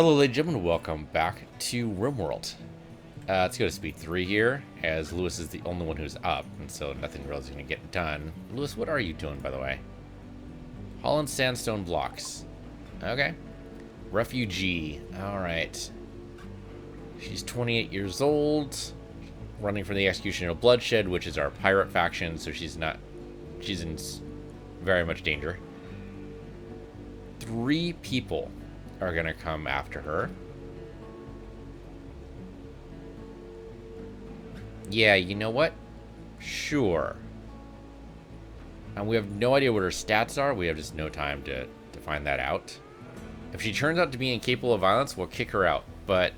Hello ladies and gentlemen, welcome back to Rimworld. Let's go to speed 3 here, as Lewis is the only one who's up, and so nothing really is going to get done. Lewis, what are you doing, by the way? Holland sandstone blocks. Okay. Refugee. Alright. She's 28 years old, running from the Execution of Bloodshed, which is our pirate faction, so she's in very much danger. 3 people are gonna come after her. Yeah, you know what? Sure. And we have no idea what her stats are. We have just no time to find that out. If she turns out to be incapable of violence, we'll kick her out. But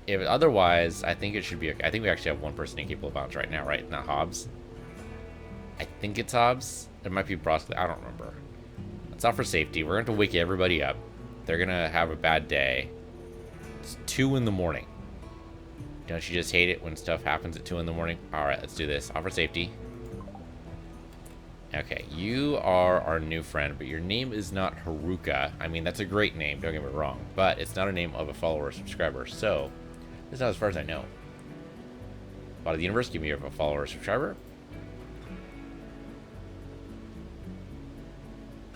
if otherwise, I think it should be okay. I think we actually have one person incapable of violence right now, right? Not Hobbs. I think it's Hobbs. It might be Bryce. I don't remember. It's not for safety. We're going to wake everybody up. They're going to have a bad day. It's 2 in the morning. Don't you just hate it when stuff happens at 2 in the morning? Alright, let's do this. Offer safety. Okay, you are our new friend, but your name is not Haruka. I mean, that's a great name, don't get me wrong. But it's not a name of a follower or subscriber, so this is not as far as I know. Bot of the universe, give me a follower or subscriber.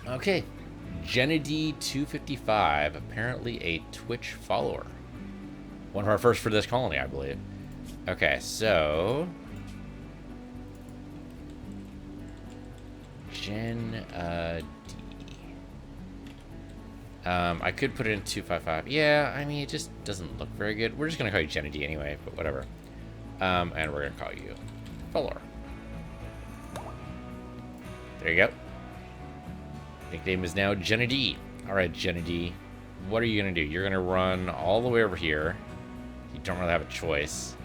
Okay. Jenedy255, apparently a Twitch follower. One of our first for this colony, I believe. Okay, so Jen D. I could put it in 255. Yeah, I mean, it just doesn't look very good. We're just gonna call you Jenny D anyway, but whatever. And we're gonna call you follower. There you go. Nickname is now Jenny D. Alright, Jenny D. What are you gonna do? You're gonna run all the way over here. You don't really have a choice.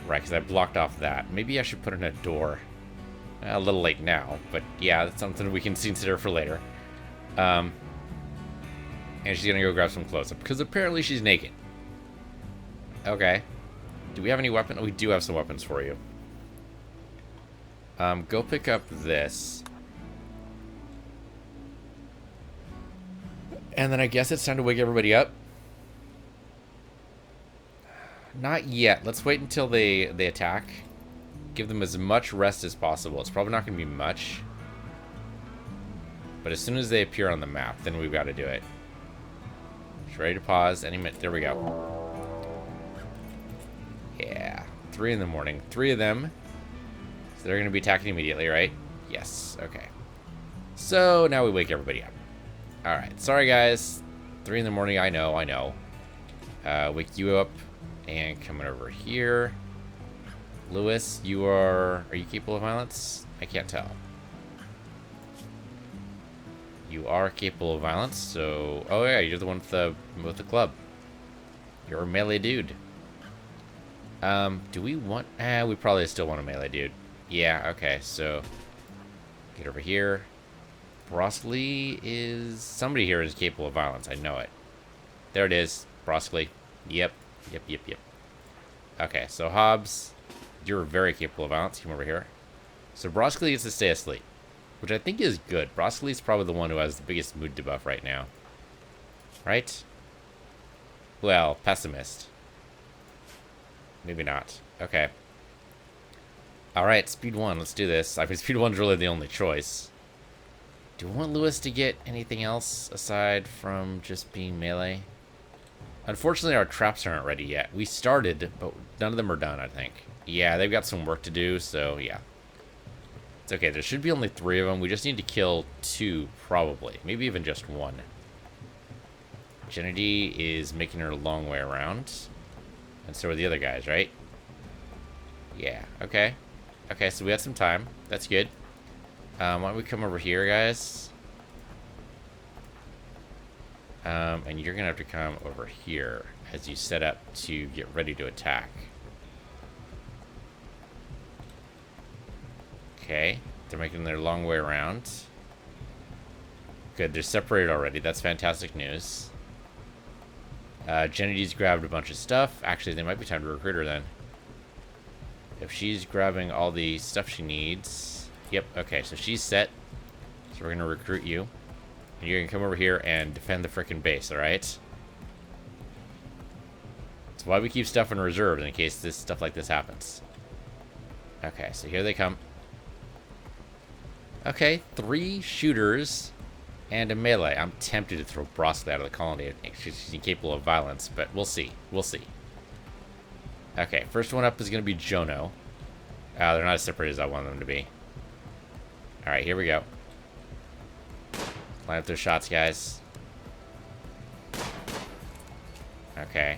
Right, because I blocked off that. Maybe I should put in a door. A little late now, but yeah, that's something we can consider for later. And she's gonna go grab some clothes-up, because apparently she's naked. Okay. Do we have any weapons? Oh, we do have some weapons for you. Go pick up this. And then I guess it's time to wake everybody up. Not yet. Let's wait until they attack. Give them as much rest as possible. It's probably not going to be much. But as soon as they appear on the map, then we've got to do it. Just ready to pause any minute. There we go. Yeah. 3 in the morning. 3 of them. So they're going to be attacking immediately, right? Yes. Okay. So now we wake everybody up. Alright, sorry guys. 3 in the morning, I know. Wake you up and coming over here. Lewis, are you capable of violence? I can't tell. You are capable of violence, so oh yeah, you're the one with the club. You're a melee dude. Do we want we probably still want a melee dude. Yeah, okay, so get over here. Broccoli is... Somebody here is capable of violence. I know it. There it is. Broccoli. Yep. Okay, so Hobbs, you're very capable of violence. Come over here. So Broccoli gets to stay asleep, which I think is good. Broccoli is probably the one who has the biggest mood debuff right now. Right? Well, pessimist. Maybe not. Okay. Alright, speed 1. Let's do this. I mean, speed 1's really the only choice. Do we want Lewis to get anything else aside from just being melee? Unfortunately, our traps aren't ready yet. We started, but none of them are done, I think. Yeah, they've got some work to do, so yeah. It's okay. There should be only 3 of them. We just need to kill 2, probably. Maybe even just 1. Jenny is making her a long way around. And so are the other guys, right? Yeah, okay. Okay, so we had some time. That's good. Why don't we come over here, guys? And you're gonna have to come over here as you set up to get ready to attack. Okay, they're making their long way around. Good, they're separated already. That's fantastic news. Jenny's grabbed a bunch of stuff. Actually, there might be time to recruit her then. If she's grabbing all the stuff she needs... Yep, okay, so she's set. So we're going to recruit you. And you're going to come over here and defend the frickin' base, alright? That's why we keep stuff in reserve in case stuff like this happens. Okay, so here they come. Okay, 3 shooters and a melee. I'm tempted to throw Broccoli out of the colony. She's incapable of violence, but we'll see. We'll see. Okay, first one up is going to be Jono. They're not as separated as I want them to be. Alright, here we go. Line up their shots, guys. Okay.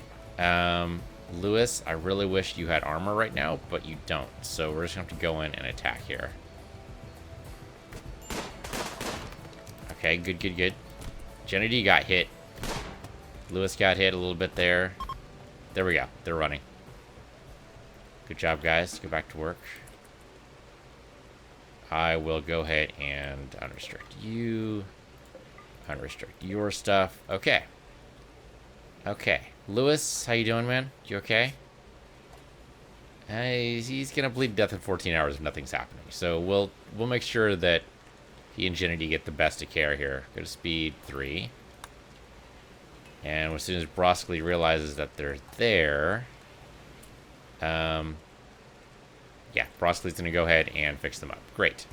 Lewis, I really wish you had armor right now, but you don't. So we're just going to have to go in and attack here. Okay, good, good, good. Jenny D got hit. Lewis got hit a little bit there. There we go. They're running. Good job, guys. Go back to work. I will go ahead and unrestrict you. Unrestrict your stuff. Okay. Okay. Lewis, how you doing, man? You okay? He's gonna bleed to death in 14 hours if nothing's happening. So we'll make sure that he and Jenny get the best of care here. Go to speed 3. And as soon as Broccoli realizes that they're there, yeah, Broccoli's gonna go ahead and fix them up. Great.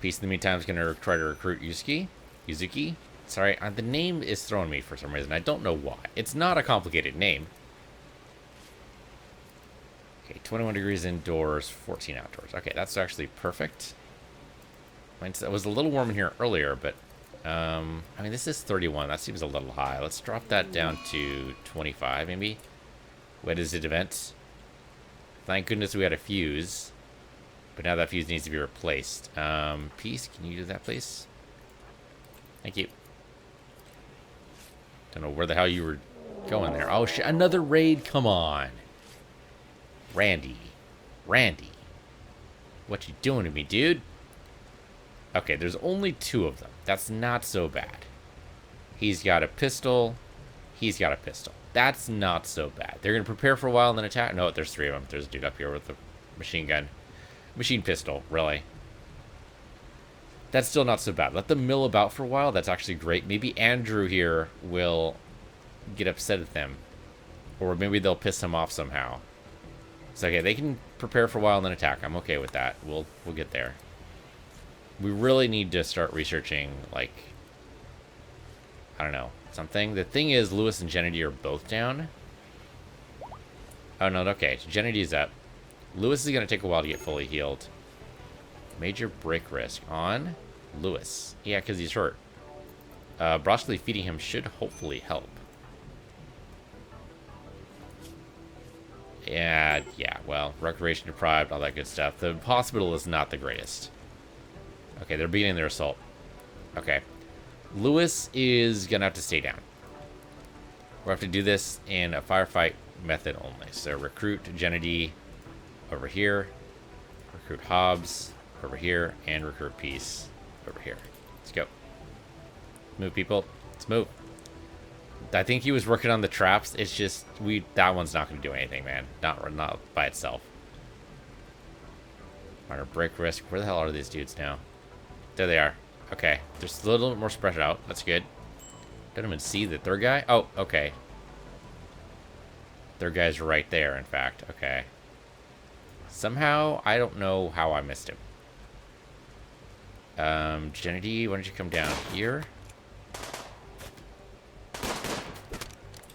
Piece in the meantime is gonna try to recruit Yuzuki. Sorry, the name is throwing me for some reason. I don't know why. It's not a complicated name. Okay, 21 degrees indoors, 14 outdoors. Okay, that's actually perfect. It was a little warm in here earlier, but I mean, this is 31. That seems a little high. Let's drop that down to 25, maybe. What is it, event? Thank goodness we had a fuse, but now that fuse needs to be replaced. Peace, can you do that, please? Thank you. Don't know where the hell you were going there. Oh, shit, another raid? Come on. Randy. What you doing to me, dude? Okay, there's only 2 of them. That's not so bad. He's got a pistol. He's got a pistol. That's not so bad. They're going to prepare for a while and then attack. No, there's 3 of them. There's a dude up here with a machine gun. Machine pistol, really. That's still not so bad. Let them mill about for a while. That's actually great. Maybe Andrew here will get upset at them. Or maybe they'll piss him off somehow. So, okay, they can prepare for a while and then attack. I'm okay with that. We'll get there. We really need to start researching, like, I don't know, something. The thing is, Lewis and Jenny are both down. Oh, no, okay. So Jenny is up. Lewis is going to take a while to get fully healed. Major break risk on Lewis. Yeah, because he's hurt. Broccoli feeding him should hopefully help. Yeah, well, recreation deprived, all that good stuff. The hospital is not the greatest. Okay, they're beginning their assault. Okay. Lewis is going to have to stay down. We'll have to do this in a firefight method only. So recruit Jenny over here. Recruit Hobbs over here. And recruit Peace over here. Let's go. Move, people. Let's move. I think he was working on the traps. It's just, that one's not going to do anything, man. Not by itself. Minor break risk. Where the hell are these dudes now? There they are. Okay. There's a little bit more spread out. That's good. Don't even see the third guy. Oh, okay. Third guy's right there, in fact. Okay. Somehow, I don't know how I missed him. Jenny, why don't you come down here?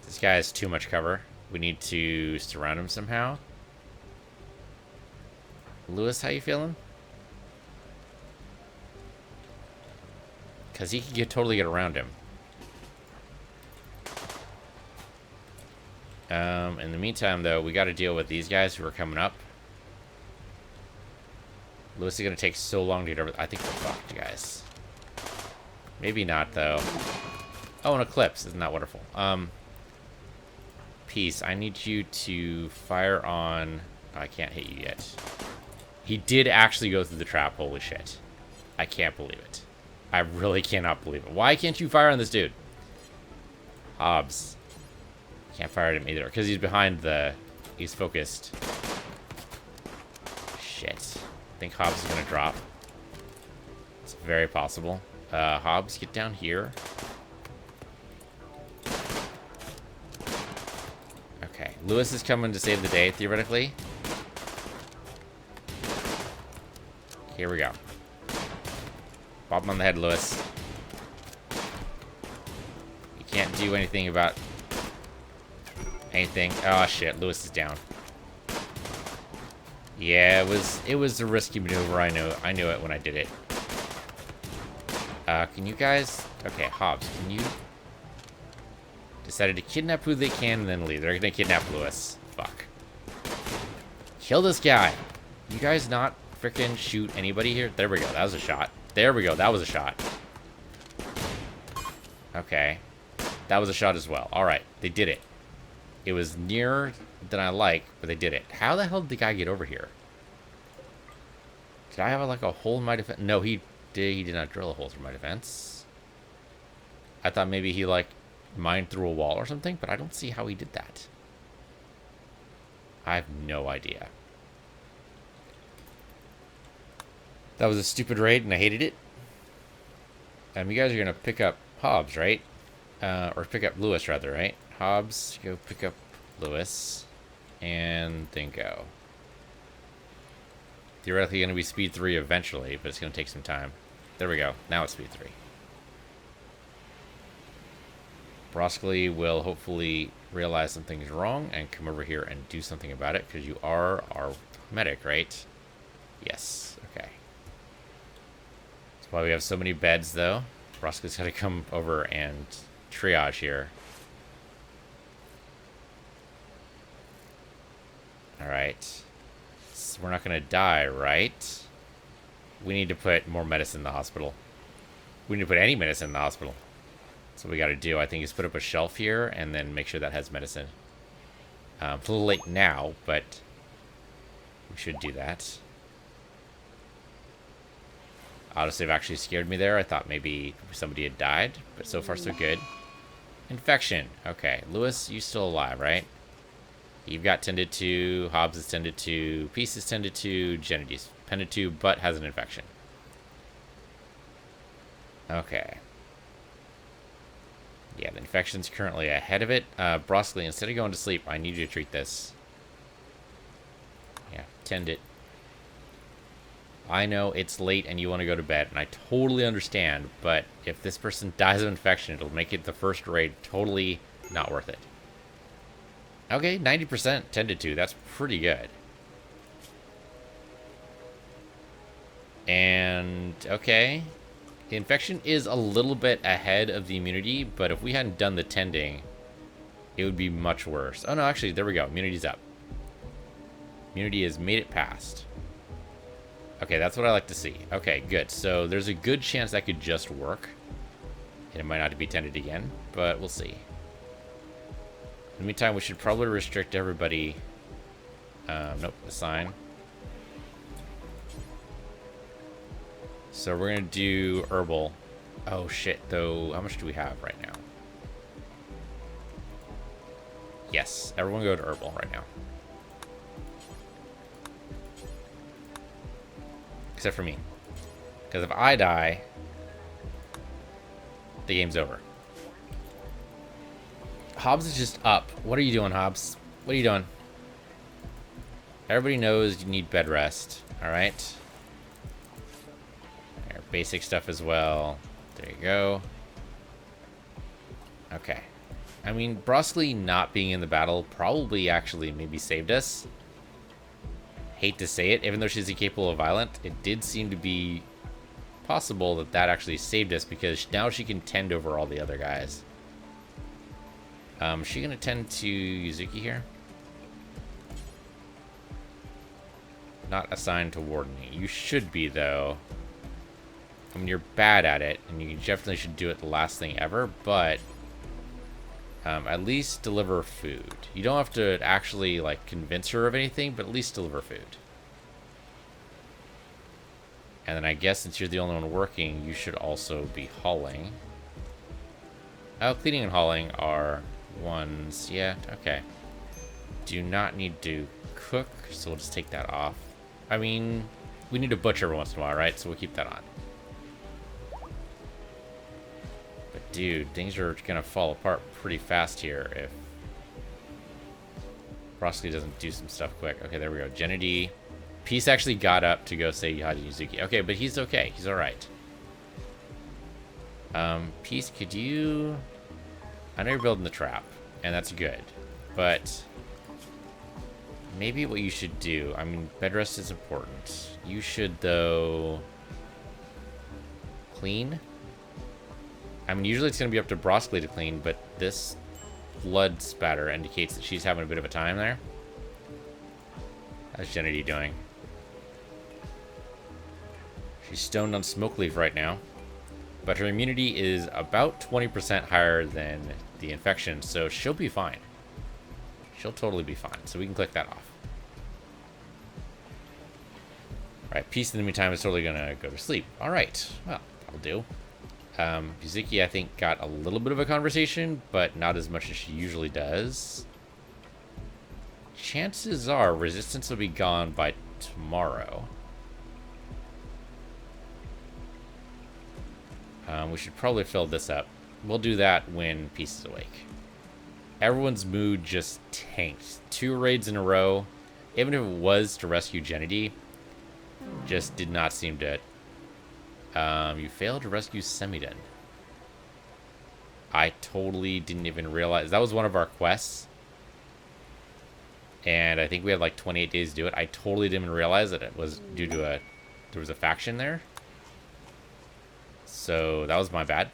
This guy has too much cover. We need to surround him somehow. Lewis, how you feeling? Because he can totally get around him. In the meantime, though, we got to deal with these guys who are coming up. Lewis is going to take so long to get over. I think we're fucked, guys. Maybe not, though. Oh, an eclipse. Isn't that wonderful? Peace, I need you to fire on... Oh, I can't hit you yet. He did actually go through the trap. Holy shit. I can't believe it. I really cannot believe it. Why can't you fire on this dude? Hobbs. Can't fire at him either. Because he's behind the... He's focused. Shit. I think Hobbs is going to drop. It's very possible. Hobbs, get down here. Okay, Lewis is coming to save the day, theoretically. Here we go. Pop him on the head, Lewis. You can't do anything about anything. Oh shit, Lewis is down. Yeah, it was a risky maneuver. I knew it when I did it. Can you guys? Okay, Hobbs, can you? Decided to kidnap who they can and then leave. They're gonna kidnap Lewis. Fuck. Kill this guy. You guys not freaking shoot anybody here? There we go. That was a shot. There we go. That was a shot. Okay. That was a shot as well. Alright. They did it. It was nearer than I like, but they did it. How the hell did the guy get over here? Did I have like a hole in my defense? No, he did not drill a hole through my defense. I thought maybe he like mined through a wall or something, but I don't see how he did that. I have no idea. That was a stupid raid, and I hated it. You guys are going to pick up Hobbs, right? Or pick up Lewis, rather, right? Hobbs, go pick up Lewis. And then go. Theoretically going to be speed 3 eventually, but it's going to take some time. There we go. Now it's speed 3. Broccoli will hopefully realize something's wrong and come over here and do something about it, because you are our medic, right? Yes. Okay. That's why we have so many beds, though. Broccoli's got to come over and triage here. Alright. So we're not going to die, right? We need to put more medicine in the hospital. We need to put any medicine in the hospital. That's what we got to do. I think is put up a shelf here and then make sure that has medicine. It's a little late now, but we should do that. Autosave actually scared me there. I thought maybe somebody had died, but so far so good. Infection. Okay, Lewis, you still alive, right? You've got tended to, Hobbs is tended to, Peace is tended to, Gennedy's tended to, but has an infection. Okay. Yeah, the infection's currently ahead of it. Broccoli, instead of going to sleep, I need you to treat this. Yeah, tend it. I know it's late and you want to go to bed, and I totally understand, but if this person dies of infection, it'll make it the first raid totally not worth it. Okay, 90% tended to. That's pretty good. And, okay. The infection is a little bit ahead of the immunity, but if we hadn't done the tending, it would be much worse. Oh, no, actually, there we go. Immunity's up. Immunity has made it past. Okay, that's what I like to see. Okay, good. So there's a good chance that could just work. And it might not be tended again, but we'll see. In the meantime, we should probably restrict everybody. Nope, assign. So we're going to do herbal. Oh, shit, though. How much do we have right now? Yes, everyone go to herbal right now. Except for me. Because if I die, the game's over. Hobbs is just up. What are you doing, Hobbs? What are you doing? Everybody knows you need bed rest. Alright. Basic stuff as well. There you go. Okay. I mean, Broccoli not being in the battle probably actually maybe saved us. Hate to say it, even though she's incapable of violent, it did seem to be possible that that actually saved us, because now she can tend over all the other guys. Is she going to tend to Yuzuki here? Not assigned to Warden. You should be, though. I mean, you're bad at it, and you definitely should do it the last thing ever, but at least deliver food. You don't have to actually, like, convince her of anything, but at least deliver food. And then I guess since you're the only one working, you should also be hauling. Oh, cleaning and hauling are ones. Yeah, okay. Do not need to cook, so we'll just take that off. I mean, we need to butcher every once in a while, right? So we'll keep that on. But dude, things are gonna fall apart pretty fast here Broccoli doesn't do some stuff quick. Okay, there we go. Jenna D. Peace actually got up to go say hi to Yuzuki. Okay, but he's okay. He's alright. Peace, could you... I know you're building the trap, and that's good. But... maybe what you should do... I mean, bed rest is important. You should, though... clean? I mean, usually it's going to be up to Broccoli to clean, but this blood spatter indicates that she's having a bit of a time there. How's Jenny doing? She's stoned on smoke leaf right now, but her immunity is about 20% higher than the infection, so she'll be fine. She'll totally be fine, so we can click that off. Alright, Peace in the meantime is totally gonna go to sleep. Alright, well, that'll do. Yuzuki, I think, got a little bit of a conversation, but not as much as she usually does. Chances are resistance will be gone by tomorrow. We should probably fill this up. We'll do that when Peace is awake. Everyone's mood just tanked. 2 raids in a row, even if it was to rescue Gennady, just did not seem to... you failed to rescue Semidon. I totally didn't even realize. That was one of our quests. And I think we had like 28 days to do it. I totally didn't even realize that it was due to a... there was a faction there. So that was my bad.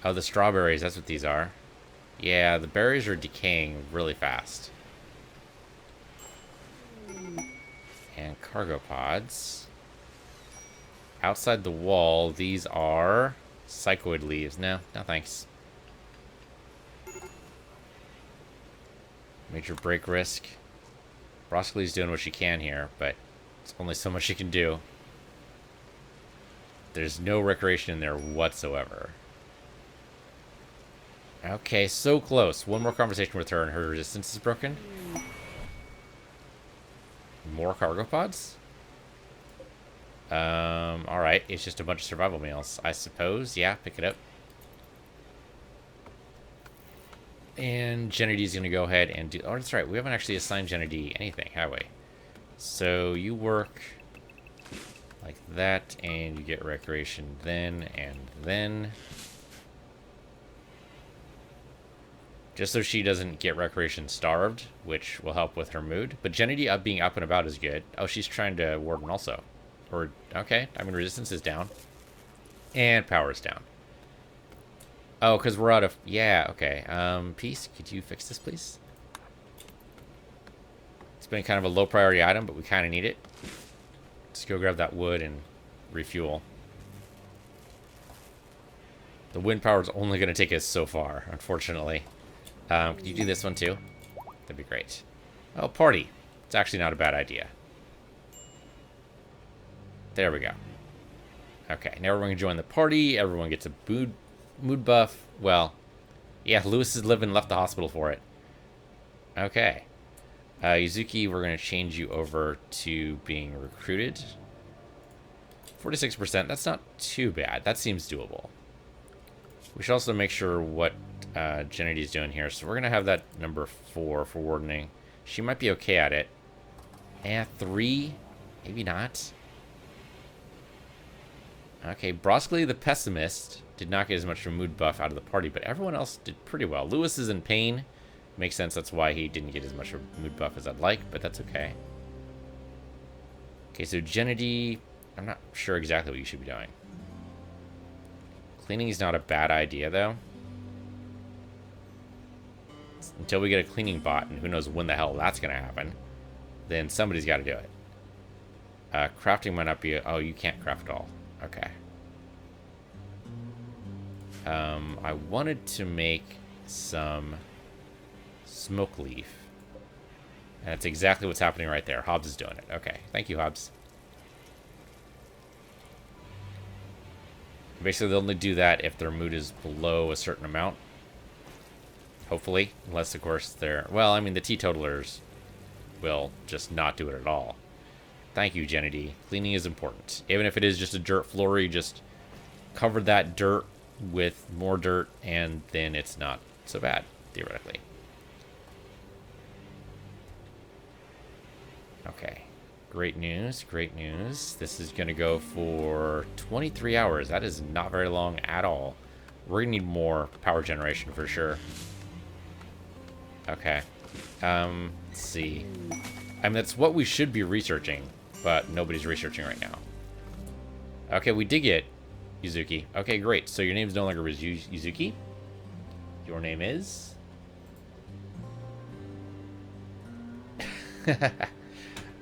Oh, the strawberries, that's what these are. Yeah, the berries are decaying really fast. And cargo pods. Outside the wall, these are psychoid leaves. No thanks. Major break risk. Broccoli's doing what she can here, but it's only so much she can do. There's no recreation in there whatsoever. Okay, so close. One more conversation with her and her resistance is broken. More cargo pods? Alright, it's just a bunch of survival meals, I suppose. Yeah, pick it up. And Gennady's gonna go ahead and do... oh, that's right, we haven't actually assigned Gennady anything, have we? So you work like that, and you get recreation then and then. Just so she doesn't get recreation starved, which will help with her mood. But Gennady being up and about is good. Oh, she's trying to warden also. Or, okay, I mean, resistance is down. And power is down. Oh, because we're out of... yeah, okay. Peace, could you fix this, please? It's been kind of a low priority item, but we kind of need it. Let's go grab that wood and refuel. The wind power is only going to take us so far, unfortunately. Can you do this one too? That'd be great. Oh, party. It's actually not a bad idea. There we go. Okay, now everyone can join the party. Everyone gets a mood buff. Well, yeah, Lewis is living, left the hospital for it. Okay. Yuzuki, we're going to change you over to being recruited. 46%, that's not too bad. That seems doable. We should also make sure what Gennady's doing here. So we're going to have that number 4 for wardening. She might be okay at it. And 3? Maybe not. Okay, Broccoli the pessimist did not get as much of a mood buff out of the party, but everyone else did pretty well. Lewis is in pain. Makes sense, that's why he didn't get as much of a mood buff as I'd like, but that's okay. Okay, so Gennady, I'm not sure exactly what you should be doing. Cleaning is not a bad idea, though. Until we get a cleaning bot, and who knows when the hell that's going to happen, then somebody's got to do it. Crafting might not be... oh, you can't craft at all. Okay. I wanted to make some smoke leaf. And that's exactly what's happening right there. Hobbs is doing it. Okay. Thank you, Hobbs. Basically, they'll only do that if their mood is below a certain amount. Hopefully. Unless, of course, they're... well, I mean, the teetotalers will just not do it at all. Thank you, Gennady. Cleaning is important. Even if it is just a dirt floor, you just cover that dirt with more dirt, and then it's not so bad, theoretically. Okay. Great news, great news. This is going to go for 23 hours. That is not very long at all. We're going to need more power generation for sure. Okay. Let's see. I mean, that's what we should be researching, but nobody's researching right now. Okay, we did get Yuzuki. Okay, great. So your name's no longer Yuzuki. Your name is...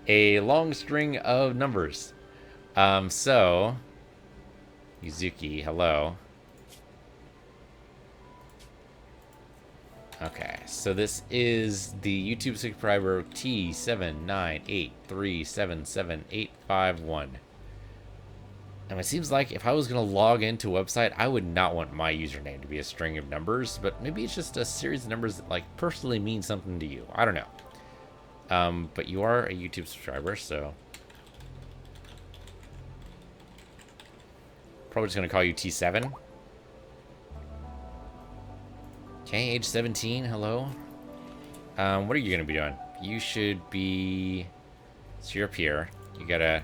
a long string of numbers. So... Yuzuki, hello. Okay, so this is the YouTube subscriber T798377851. And it seems like if I was going to log into a website, I would not want my username to be a string of numbers, but maybe it's just a series of numbers that, like, personally mean something to you. I don't know. But you are a YouTube subscriber, so... Probably just going to call you T7. Okay, age 17, hello. What are you going to be doing? You should be... So you're up here. You gotta...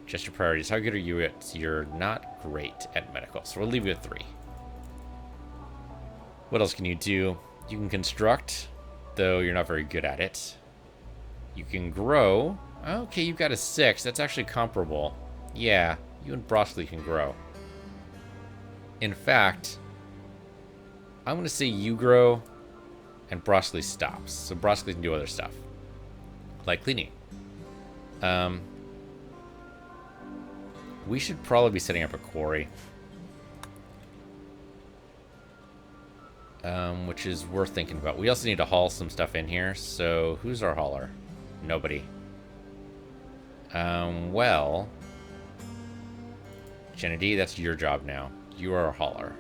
Just your priorities. How good are you at... You're not great at medical, so we'll leave you at 3. What else can you do? You can construct, though you're not very good at it. You can grow. Okay, you've got a 6. That's actually comparable. Yeah, you and Broccoli can grow. In fact, I'm going to say you grow and Broccoli stops. So Broccoli can do other stuff, like cleaning. We should probably be setting up a quarry. Which is worth thinking about. We also need to haul some stuff in here. So who's our hauler? Nobody. Well, Kennedy, that's your job now. You are a hauler.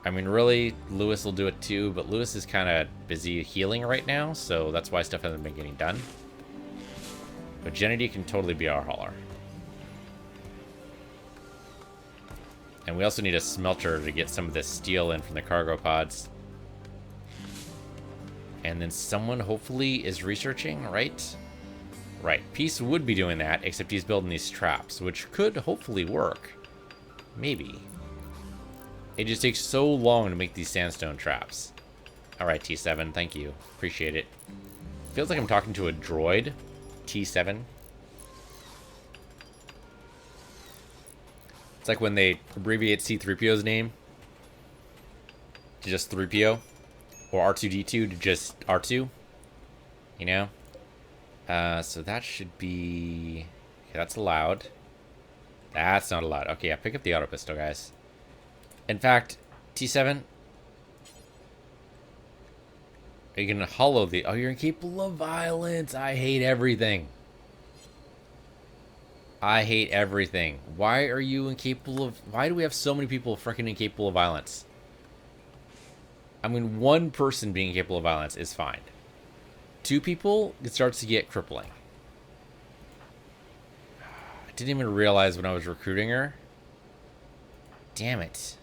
I mean, really, Lewis will do it too, but Lewis is kind of busy healing right now, so that's why stuff hasn't been getting done. But Kennedy can totally be our hauler. And we also need a smelter to get some of this steel in from the cargo pods. And then someone hopefully is researching, right? Right. Peace would be doing that, except he's building these traps, which could hopefully work. Maybe. It just takes so long to make these sandstone traps. Alright, T7, thank you. Appreciate it. Feels like I'm talking to a droid. T7. It's like when they abbreviate C-3PO's name to just 3PO, or R2-D2 to just R2, you know? So that should be... Okay, that's allowed. That's not allowed. Okay, yeah, pick up the auto pistol, guys. In fact, T7, are you going to hollow the... Oh, you're incapable of violence. I hate everything. I hate everything. Why are you incapable of... Why do we have so many people freaking incapable of violence? I mean, one person being incapable of violence is fine. 2 people, it starts to get crippling. I didn't even realize when I was recruiting her. Damn it.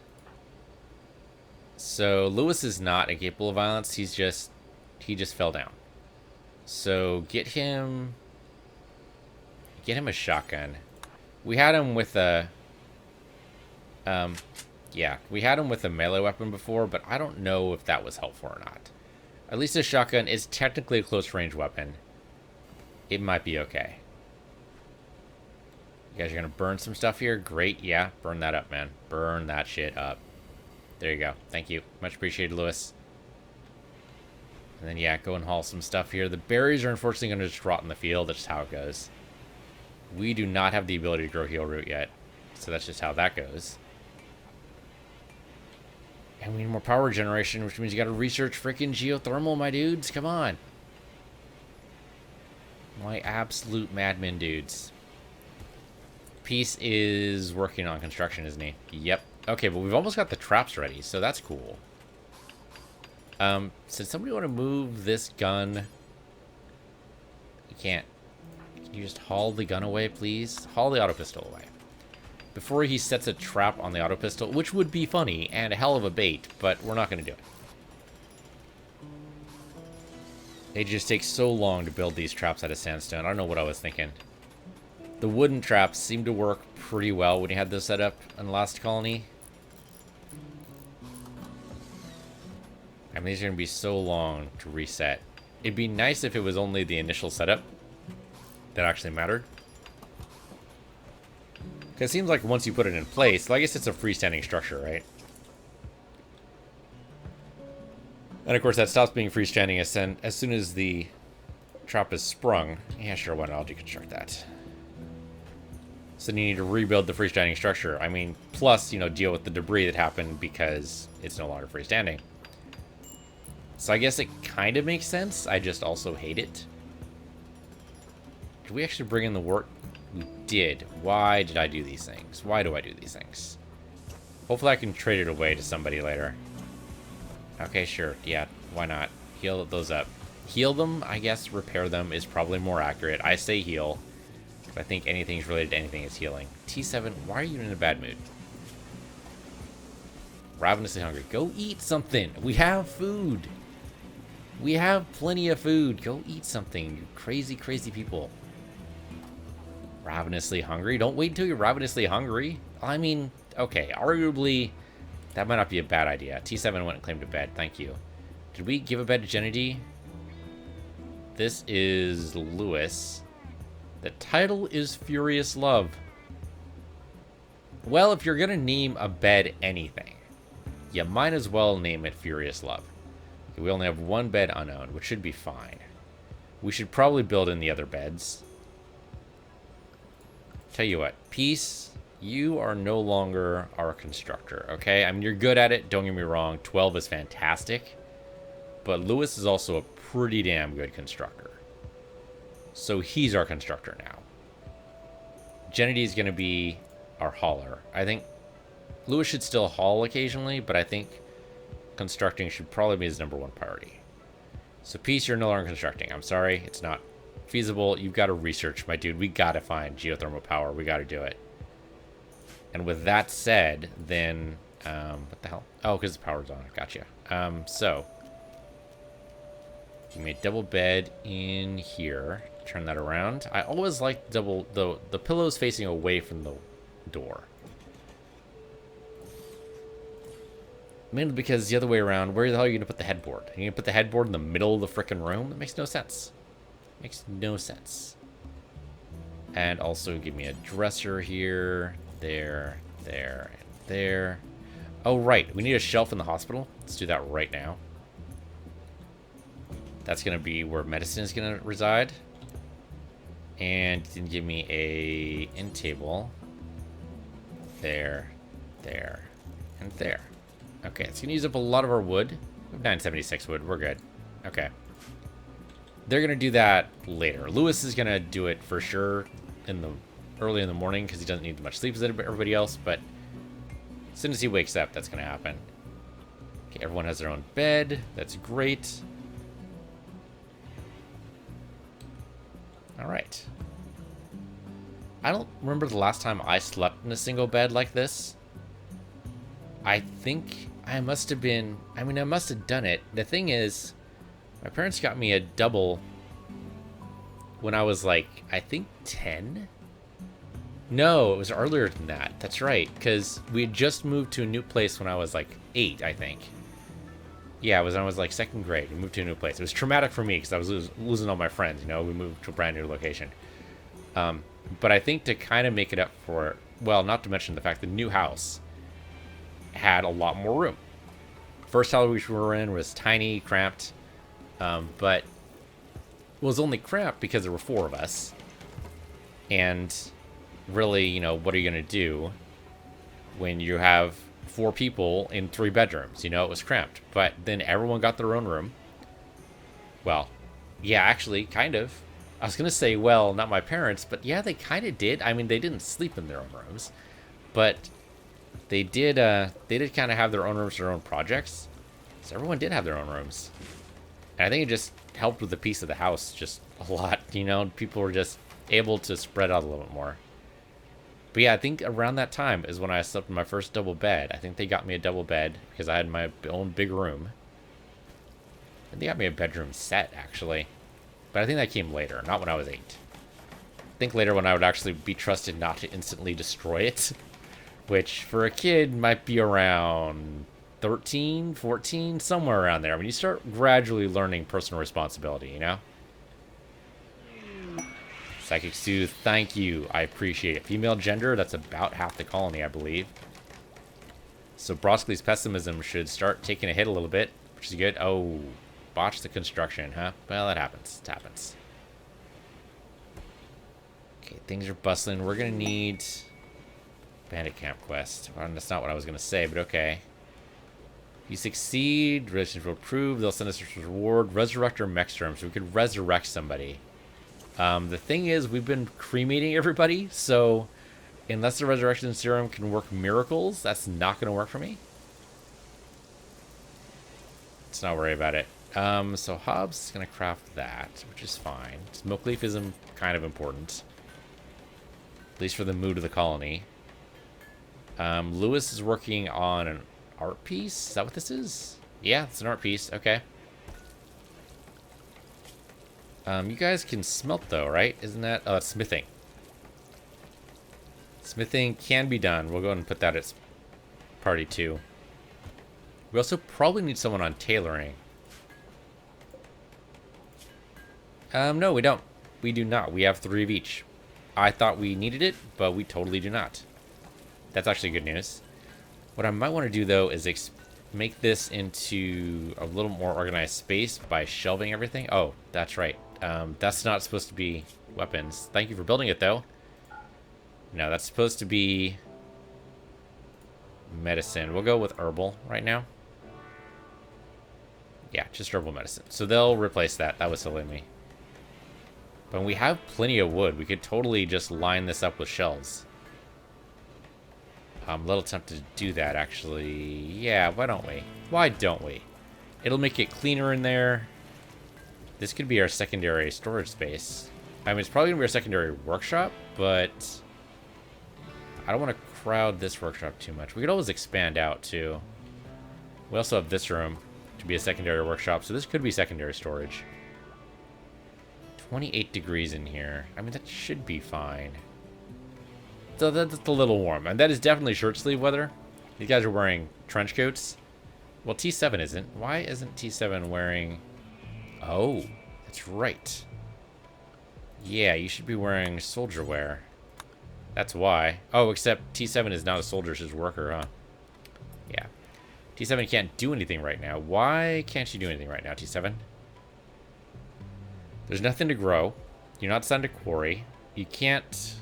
So, Lewis is not incapable of violence. He just fell down. So, get him a shotgun. We had him with a... yeah, we had him with a melee weapon before, but I don't know if that was helpful or not. At least a shotgun is technically a close-range weapon. It might be okay. You guys are going to burn some stuff here? Great, yeah. Burn that up, man. Burn that shit up. There you go. Thank you. Much appreciated, Lewis. And then, yeah, go and haul some stuff here. The berries are unfortunately going to just rot in the field. That's just how it goes. We do not have the ability to grow heal root yet. So that's just how that goes. And we need more power generation, which means you gotta research freaking geothermal, my dudes. Come on. My absolute madmen dudes. Peace is working on construction, isn't he? Yep. Okay, but we've almost got the traps ready, so that's cool. So somebody want to move this gun? You can't. Can you just haul the gun away, please? Haul the auto pistol away. Before he sets a trap on the auto pistol, which would be funny and a hell of a bait, but we're not going to do it. They just take so long to build these traps out of sandstone. I don't know what I was thinking. The wooden traps seem to work pretty well when you had those set up in the last colony. I mean, these are going to be so long to reset. It'd be nice if it was only the initial setup that actually mattered. Because it seems like once you put it in place, well, I guess it's a freestanding structure, right? And of course that stops being freestanding as soon as the trap is sprung. Yeah, sure, why not? I'll deconstruct that. So then you need to rebuild the freestanding structure. I mean, plus, you know, deal with the debris that happened because it's no longer freestanding. So I guess it kind of makes sense. I just also hate it. Did we actually bring in the work? We did. Why did I do these things? Why do I do these things? Hopefully I can trade it away to somebody later. Okay, sure. Yeah, why not? Heal those up. Heal them, I guess. Repair them is probably more accurate. I say heal. I think anything's related to anything is healing. T7, why are you in a bad mood? Ravenously hungry. Go eat something. We have food. We have plenty of food. Go eat something, you crazy, crazy people. Ravenously hungry? Don't wait until you're ravenously hungry. I mean, okay, arguably, that might not be a bad idea. T7 went and claimed a bed. Thank you. Did we give a bed to Jenny? This is Lewis. The title is Furious Love. Well, if you're going to name a bed anything, you might as well name it Furious Love. Okay, we only have one bed unowned, which should be fine. We should probably build in the other beds. Tell you what, Peace, you are no longer our constructor, okay? I mean, you're good at it, don't get me wrong. 12 is fantastic. But Lewis is also a pretty damn good constructor. So he's our constructor now. Jenny is going to be our hauler. I think Lewis should still haul occasionally, but I think constructing should probably be his #1 priority. So Peace, you're no longer constructing. I'm sorry, it's not feasible. You've got to research, my dude. We got to find geothermal power. We got to do it. And with that said, then, what the hell? Oh, because the power's on. Gotcha. So, give me a double bed in here. Turn that around. I always like the pillows facing away from the door. Mainly because the other way around, where the hell are you going to put the headboard? Are you going to put the headboard in the middle of the frickin' room? That makes no sense. Makes no sense. And also give me a dresser here. There, there, and there. Oh, right. We need a shelf in the hospital. Let's do that right now. That's going to be where medicine is going to reside. And then give me a end table. There, there, and there. Okay, it's going to use up a lot of our wood. We have 976 wood. We're good. Okay. They're going to do that later. Lewis is going to do it for sure early in the morning because he doesn't need as much sleep as everybody else. But as soon as he wakes up, that's going to happen. Okay, everyone has their own bed. That's great. All right. I don't remember the last time I slept in a single bed like this. I think I must have been... I mean, I must have done it. The thing is, my parents got me a double when I was like, I think 10? No, it was earlier than that. That's right, because we had just moved to a new place when I was like 8, I think. Yeah, it was when I was like 2nd grade. We moved to a new place. It was traumatic for me because I was losing all my friends, you know. We moved to a brand new location. But I think to kind of make it up for, well, not to mention the fact the new house had a lot more room. First house we were in was tiny, cramped, but was only cramped because there were 4 of us. And really, you know, what are you going to do when you have 4 people in 3 bedrooms? You know, it was cramped. But then everyone got their own room. Well, yeah, actually, kind of. I was going to say, well, not my parents, but yeah, they kind of did. I mean, they didn't sleep in their own rooms, but they did kind of have their own rooms, their own projects. So everyone did have their own rooms. And I think it just helped with the piece of the house just a lot, you know. People were just able to spread out a little bit more. But yeah, I think around that time is when I slept in my first double bed. I think they got me a double bed because I had my own big room. And they got me a bedroom set, actually. But I think that came later, not when I was 8. I think later when I would actually be trusted not to instantly destroy it. Which, for a kid, might be around 13, 14, somewhere around there. When you start gradually learning personal responsibility, you know? Psychic Soothe, thank you. I appreciate it. Female gender, that's about half the colony, I believe. So Broccoli's pessimism should start taking a hit a little bit, which is good. Oh, botch the construction, huh? Well, that happens. It happens. Okay, things are bustling. We're going to need... Bandit Camp Quest. Well, that's not what I was going to say, but okay. You succeed. Relations will approve. They'll send us a reward. Resurrect our Mextrum, so we could resurrect somebody. The thing is, we've been cremating everybody, so unless the resurrection serum can work miracles, that's not going to work for me. Let's not worry about it. So Hobbs is going to craft that, which is fine. Smoke Leaf is kind of important. At least for the mood of the colony. Lewis is working on an art piece. Is that what this is? Yeah, it's an art piece. Okay. You guys can smelt, though, right? Isn't that... Oh, that's smithing. Smithing can be done. We'll go ahead and put that at party 2. We also probably need someone on tailoring. No, we don't. We do not. We have 3 of each. I thought we needed it, but we totally do not. That's actually good news. What I might want to do, though, is make this into a little more organized space by shelving everything. Oh, that's right. That's not supposed to be weapons. Thank you for building it, though. No, that's supposed to be medicine. We'll go with herbal right now. Yeah, just herbal medicine. So they'll replace that. That was silly of me. But we have plenty of wood. We could totally just line this up with shelves. I'm a little tempted to do that, actually. Yeah, why don't we? Why don't we? It'll make it cleaner in there. This could be our secondary storage space. I mean, it's probably going to be our secondary workshop, but I don't want to crowd this workshop too much. We could always expand out, too. We also have this room to be a secondary workshop, so this could be secondary storage. 28 degrees in here. I mean, that should be fine. So that's a little warm. And that is definitely shirt sleeve weather. These guys are wearing trench coats. Well, T7 isn't. Why isn't T7 wearing... Oh, that's right. Yeah, you should be wearing soldier wear. That's why. Oh, except T7 is not a soldier, she's a worker, huh? Yeah. T7 can't do anything right now. Why can't you do anything right now, T7? There's nothing to grow. You're not signed to Quarry. You can't...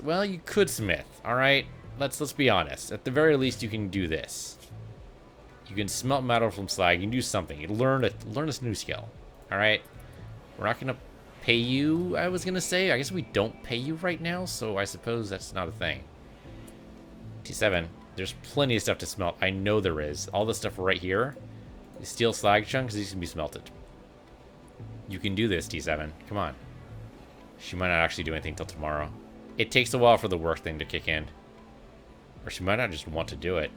Well, you could smith, alright? Let's be honest. At the very least, you can do this. You can smelt metal from slag. You can do something. You learn a new skill. Alright? We're not going to pay you, I was going to say. I guess we don't pay you right now, so I suppose that's not a thing. T7, there's plenty of stuff to smelt. I know there is. All this stuff right here. Steel slag chunks, these can be smelted. You can do this, T7. Come on. She might not actually do anything till tomorrow. It takes a while for the work thing to kick in. Or she might not just want to do it.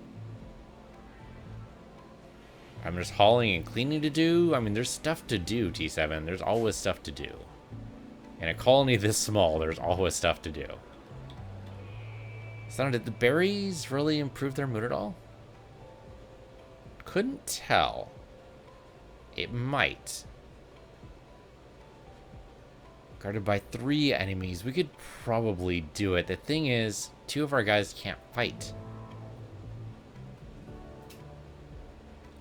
I'm just hauling and cleaning to do. I mean, there's stuff to do, T7. There's always stuff to do. In a colony this small, there's always stuff to do. So, did the berries really improve their mood at all? Couldn't tell. It might. Guarded by 3 enemies. We could probably do it. The thing is, 2 of our guys can't fight.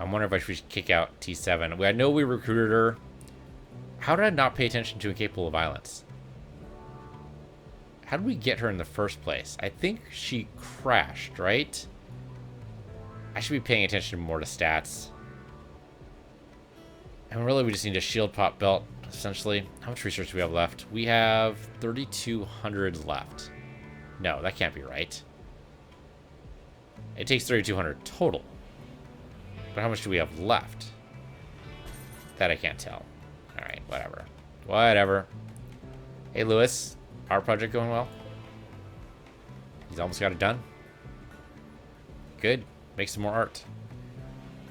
I'm wondering if I should kick out T7. I know we recruited her. How did I not pay attention to Incapable of Violence? How did we get her in the first place? I think she crashed, right? I should be paying attention more to stats. And really, we just need a shield pop belt, essentially. How much research do we have left? We have 3,200 left. No, that can't be right. It takes 3,200 total. But how much do we have left? That I can't tell. Alright, whatever. Whatever. Hey, Lewis. Our project going well? He's almost got it done. Good. Make some more art.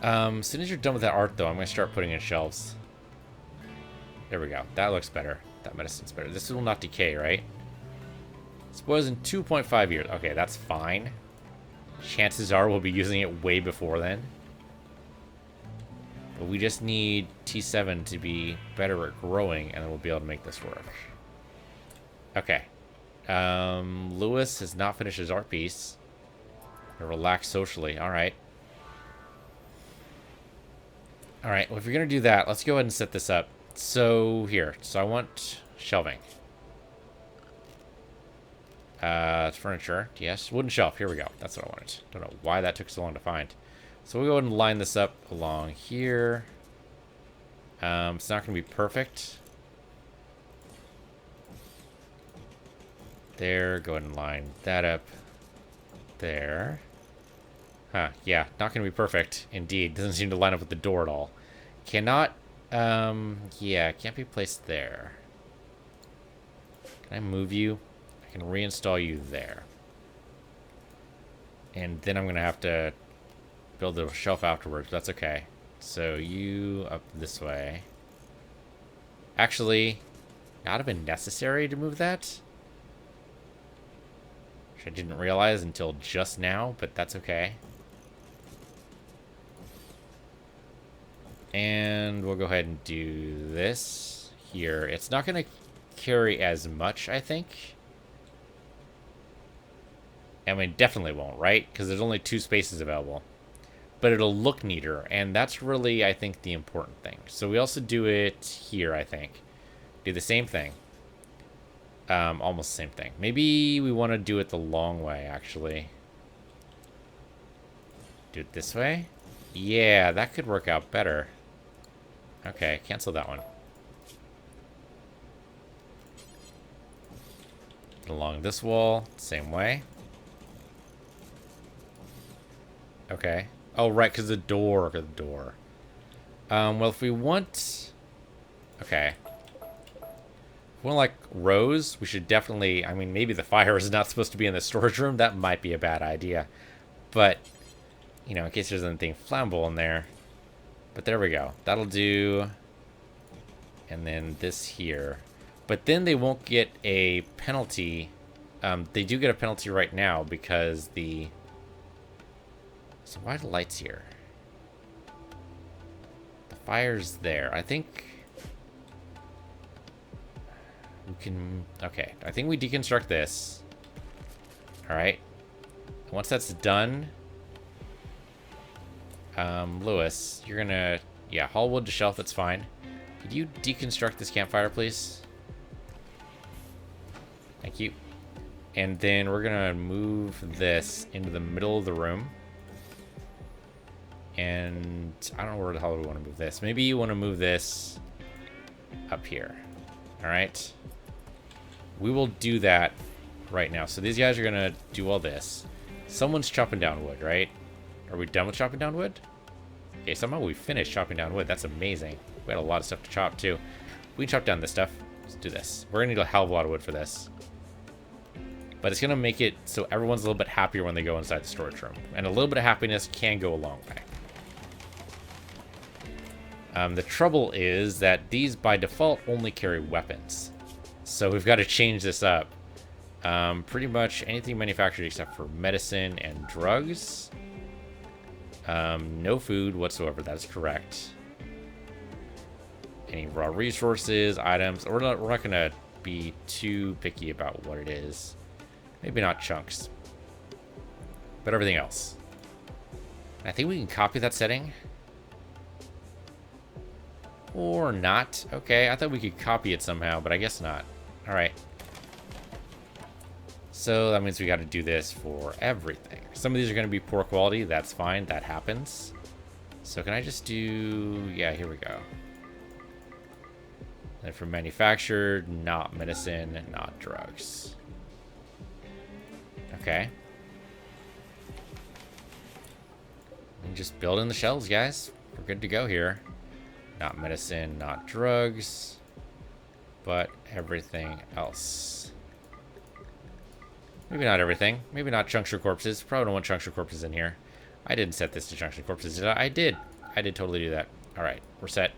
As soon as you're done with that art, though, I'm going to start putting in shelves. There we go. That looks better. That medicine's better. This will not decay, right? Spoils in 2.5 years. Okay, that's fine. Chances are we'll be using it way before then. But we just need T7 to be better at growing, and then we'll be able to make this work. Okay. Lewis has not finished his art piece. Relax socially. Alright. Alright, well, if you're going to do that, let's go ahead and set this up. So, here. So, I want shelving. It's furniture. Yes. Wooden shelf. Here we go. That's what I wanted. Don't know why that took so long to find. So, we'll go ahead and line this up along here. It's not going to be perfect. There. Go ahead and line that up. There. Huh. Yeah. Not going to be perfect. Indeed. Doesn't seem to line up with the door at all. Cannot. Yeah. Can't be placed there. Can I move you? I can reinstall you there. And then I'm going to have to build a shelf afterwards. That's okay. So you up this way. Actually, not have been necessary to move that. Which I didn't realize until just now, but that's okay. And we'll go ahead and do this here. It's not going to carry as much, I think. I mean, definitely won't, right? Because there's only 2 spaces available. But it'll look neater, and that's really, I think, the important thing. So we also do it here, I think. Do the same thing. Almost the same thing. Maybe we want to do it the long way, actually. Do it this way? Yeah, that could work out better. Okay, cancel that one. Along this wall, same way. Okay. Oh, right, because the door. Well, if we want... Okay. If we want, like, rows, we should definitely... I mean, maybe the fire is not supposed to be in the storage room. That might be a bad idea. But, you know, in case there's anything flammable in there. But there we go. That'll do. And then this here. But then they won't get a penalty. They do get a penalty right now because the... So why are the lights here? The fire's there. I think we can... Okay, I think we deconstruct this. Alright. Once that's done... Lewis, you're gonna... Yeah, haul wood to shelf, that's fine. Could you deconstruct this campfire, please? Thank you. And then we're gonna move this into the middle of the room. And I don't know where the hell we want to move this. Maybe you want to move this up here. Alright. We will do that right now. So these guys are going to do all this. Someone's chopping down wood, right? Are we done with chopping down wood? Okay, somehow we finished chopping down wood. That's amazing. We had a lot of stuff to chop, too. We can chop down this stuff. Let's do this. We're going to need a hell of a lot of wood for this. But it's going to make it so everyone's a little bit happier when they go inside the storage room. And a little bit of happiness can go a long way. The trouble is that these, by default, only carry weapons. So we've got to change this up. Pretty much anything manufactured except for medicine and drugs. No food whatsoever, that's correct. Any raw resources, items. We're not going to be too picky about what it is. Maybe not chunks. But everything else. I think we can copy that setting. Or not. Okay, I thought we could copy it somehow, but I guess not. Alright. So that means we got to do this for everything. Some of these are going to be poor quality. That's fine. That happens. So can I just do... Yeah, here we go. And for manufactured, not medicine, not drugs. Okay. And just build in the shelves, guys. We're good to go here. Not medicine, not drugs, but everything else. Maybe not everything. Maybe not chunks or corpses. Probably don't want chunks or corpses in here. I didn't set this to junction corpses, did I? I did. I did totally do that. Alright, we're set.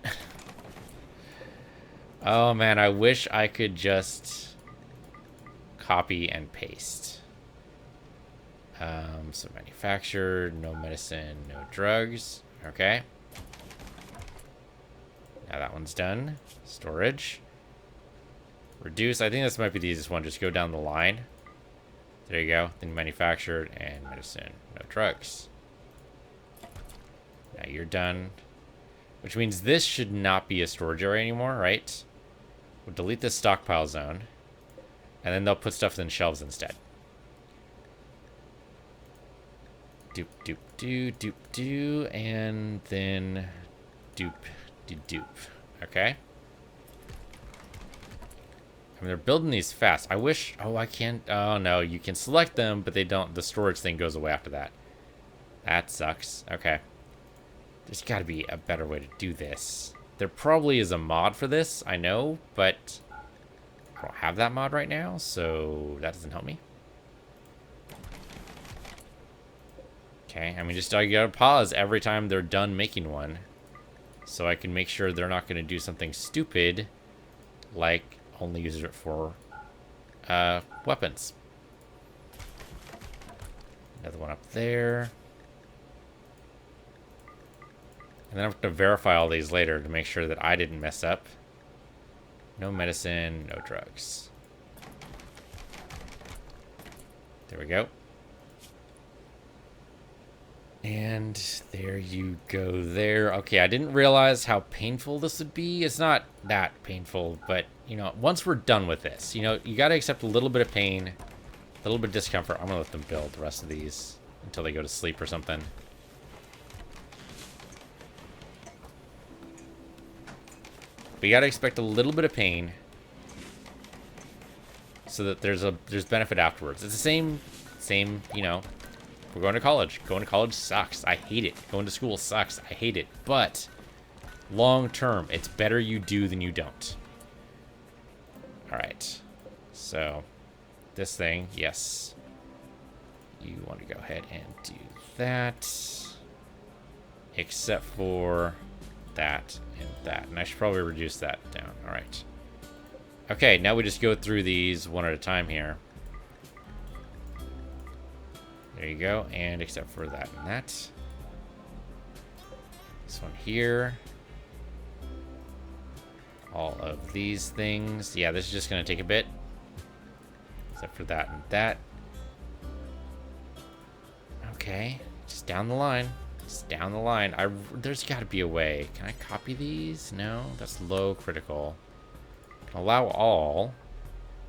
Oh man, I wish I could just copy and paste. So manufactured, no medicine, no drugs. Okay. Now that one's done. Storage. Reduce. I think this might be the easiest one. Just go down the line. There you go. Then manufactured and medicine, no drugs. Now you're done. Which means this should not be a storage area anymore, right? We'll delete this stockpile zone. And then they'll put stuff in shelves instead. Doop, doop, doo, doop, doo. And then doop, doop, doop. Okay. I mean, they're building these fast. I wish... Oh, I can't... Oh, no. You can select them, but they don't... The storage thing goes away after that. That sucks. Okay. There's got to be a better way to do this. There probably is a mod for this, I know, but I don't have that mod right now, so that doesn't help me. Okay, I mean, just I gotta pause every time they're done making one, so I can make sure they're not going to do something stupid, like only use it for weapons. Another one up there. And then I'm going to verify all these later to make sure that I didn't mess up. No medicine, no drugs. There we go. And there you go there. Okay, I didn't realize how painful this would be. It's not that painful, but, you know, once we're done with this, you know, you got to accept a little bit of pain, a little bit of discomfort. I'm going to let them build the rest of these until they go to sleep or something. But you got to expect a little bit of pain so that there's benefit afterwards. It's the same, you know, we're going to college. Going to college sucks. I hate it. Going to school sucks. I hate it. But long term, it's better you do than you don't. All right. So this thing, yes. You want to go ahead and do that. Except for that and that. And I should probably reduce that down. All right. Okay, now we just go through these one at a time here. There you go. And except for that and that. This one here. All of these things. Yeah, this is just going to take a bit. Except for that and that. Okay. Just down the line. Just down the line. There's got to be a way. Can I copy these? No, that's low critical. Can allow all,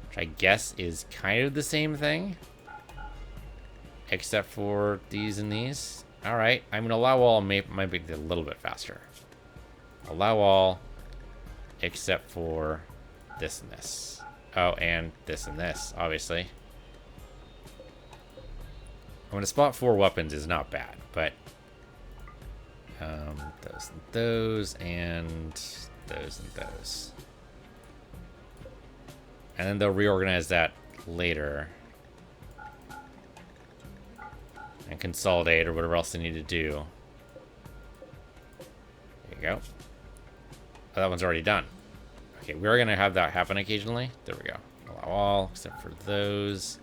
which I guess is kind of the same thing. Except for these and these. Alright, I'm going to allow all might be a little bit faster. Allow all, except for this and this. Oh, and this and this, obviously. I'm going to spot 4 weapons is not bad, but those and those and those. And then they'll reorganize that later. And consolidate or whatever else they need to do. There you go. Oh, that one's already done. Okay, we're going to have that happen occasionally. There we go. Allow all, except for those.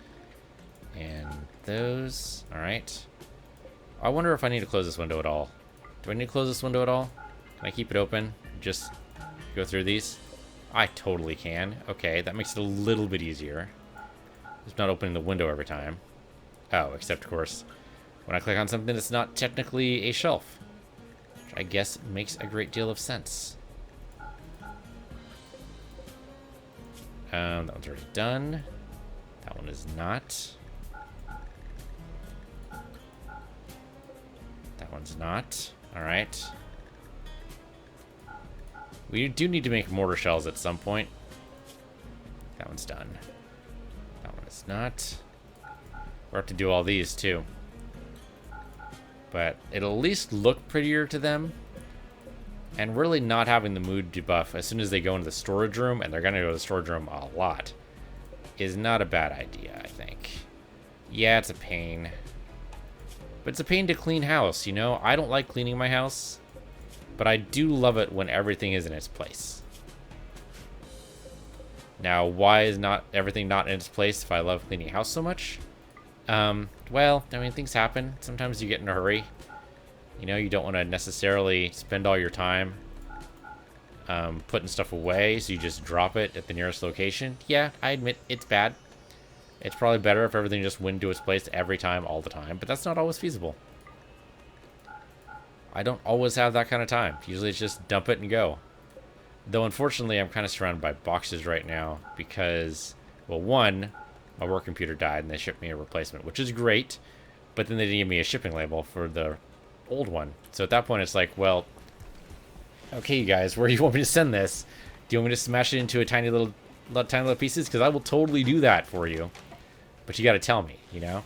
And those. Alright. I wonder if I need to close this window at all. Do I need to close this window at all? Can I keep it open? Just go through these? I totally can. Okay, that makes it a little bit easier. Just not opening the window every time. Oh, except, of course, when I click on something, it's not technically a shelf. Which I guess makes a great deal of sense. That one's already done. That one is not. That one's not. Alright. We do need to make mortar shells at some point. That one's done. That one is not. We'll have to do all these too. But it'll at least look prettier to them. And really not having the mood debuff as soon as they go into the storage room, and they're going to go to the storage room a lot, is not a bad idea, I think. Yeah, it's a pain. But it's a pain to clean house, you know? I don't like cleaning my house, but I do love it when everything is in its place. Now, why is not everything not in its place if I love cleaning house so much? Well, I mean, things happen. Sometimes you get in a hurry. You know, you don't want to necessarily spend all your time putting stuff away, so you just drop it at the nearest location. Yeah, I admit it's bad. It's probably better if everything just went to its place every time, all the time, but that's not always feasible. I don't always have that kind of time. Usually it's just dump it and go. Though, unfortunately, I'm kind of surrounded by boxes right now because, well, one, my work computer died and they shipped me a replacement, which is great, but then they didn't give me a shipping label for the old one. So at that point, it's like, well, okay, you guys, where do you want me to send this? Do you want me to smash it into a tiny little pieces? Because I will totally do that for you. But you got to tell me, you know?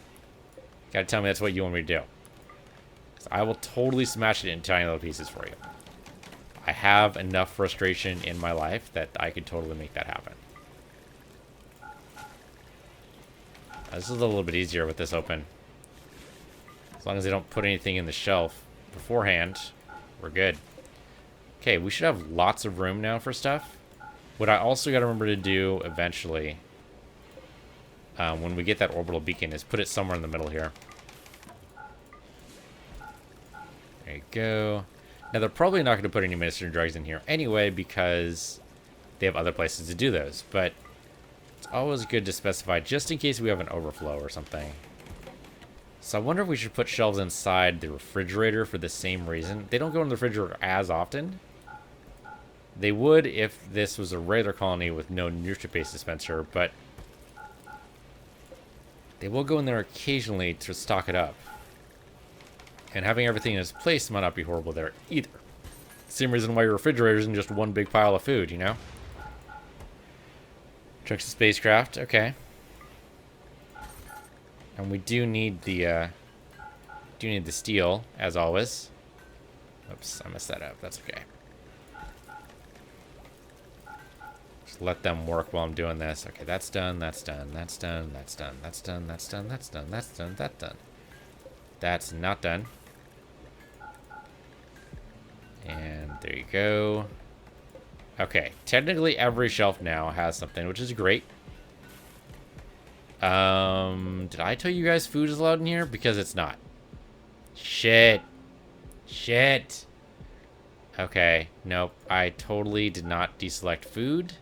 You got to tell me that's what you want me to do. Because I will totally smash it into tiny little pieces for you. I have enough frustration in my life that I could totally make that happen. This is a little bit easier with this open. As long as they don't put anything in the shelf beforehand, we're good. Okay, we should have lots of room now for stuff. What I also got to remember to do eventually, when we get that orbital beacon, is put it somewhere in the middle here. There you go. Now, they're probably not going to put any ministering drugs in here anyway because they have other places to do those. But it's always good to specify just in case we have an overflow or something. So I wonder if we should put shelves inside the refrigerator for the same reason. They don't go in the refrigerator as often. They would if this was a regular colony with no nutrient-based dispenser, but they will go in there occasionally to stock it up. And having everything in its place might not be horrible there either. Same reason why your refrigerator isn't just one big pile of food, you know? Chunks of spacecraft, okay. And we do need the steel, as always. Oops, I messed that up. That's okay. Just let them work while I'm doing this. Okay, that's done, that's done, that's done, that's done, that's done, that's done, that's done, that's done, that's done. That's not done. And there you go. Okay, technically every shelf now has something, which is great. Did I tell you guys food is allowed in here? Because it's not. Shit. Shit. Okay, nope. I totally did not deselect food.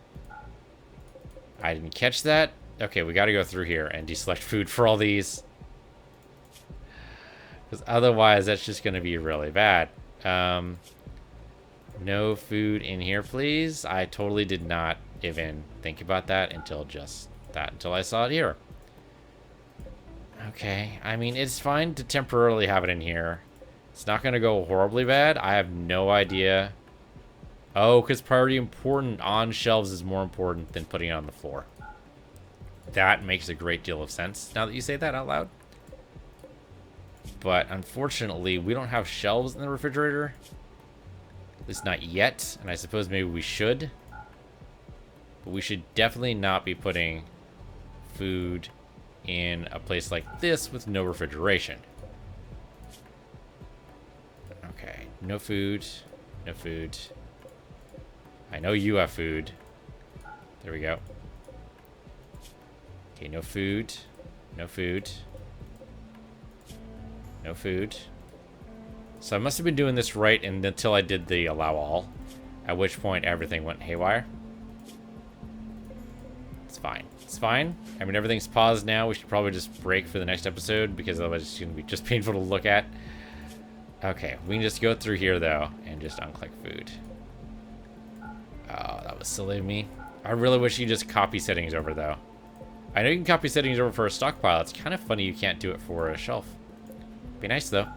I didn't catch that. Okay, we gotta go through here and deselect food for all these. Because otherwise, that's just gonna be really bad. No food in here, please. I totally did not even think about that until I saw it here. Okay, I mean, it's fine to temporarily have it in here. It's not going to go horribly bad. I have no idea. Oh, because priority important on shelves is more important than putting it on the floor. That makes a great deal of sense now that you say that out loud. But unfortunately, we don't have shelves in the refrigerator. At least not yet. And I suppose maybe we should. But we should definitely not be putting food in a place like this with no refrigeration. Okay, no food. No food. I know you have food. There we go. Okay, no food. No food. No food. So I must have been doing this right until I did the allow all, at which point everything went haywire. It's fine. It's fine. I mean, everything's paused now. We should probably just break for the next episode because otherwise it's going to be just painful to look at. Okay, we can just go through here, though, and just unclick food. Oh, that was silly of me. I really wish you could just copy settings over, though. I know you can copy settings over for a stockpile. It's kind of funny you can't do it for a shelf. Be nice, though.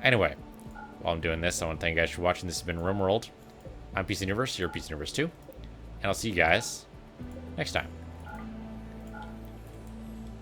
Anyway, while I'm doing this, I want to thank you guys for watching. This has been Rimworld. I'm Piece of the Universe. You're Piece of the Universe 2. And I'll see you guys next time.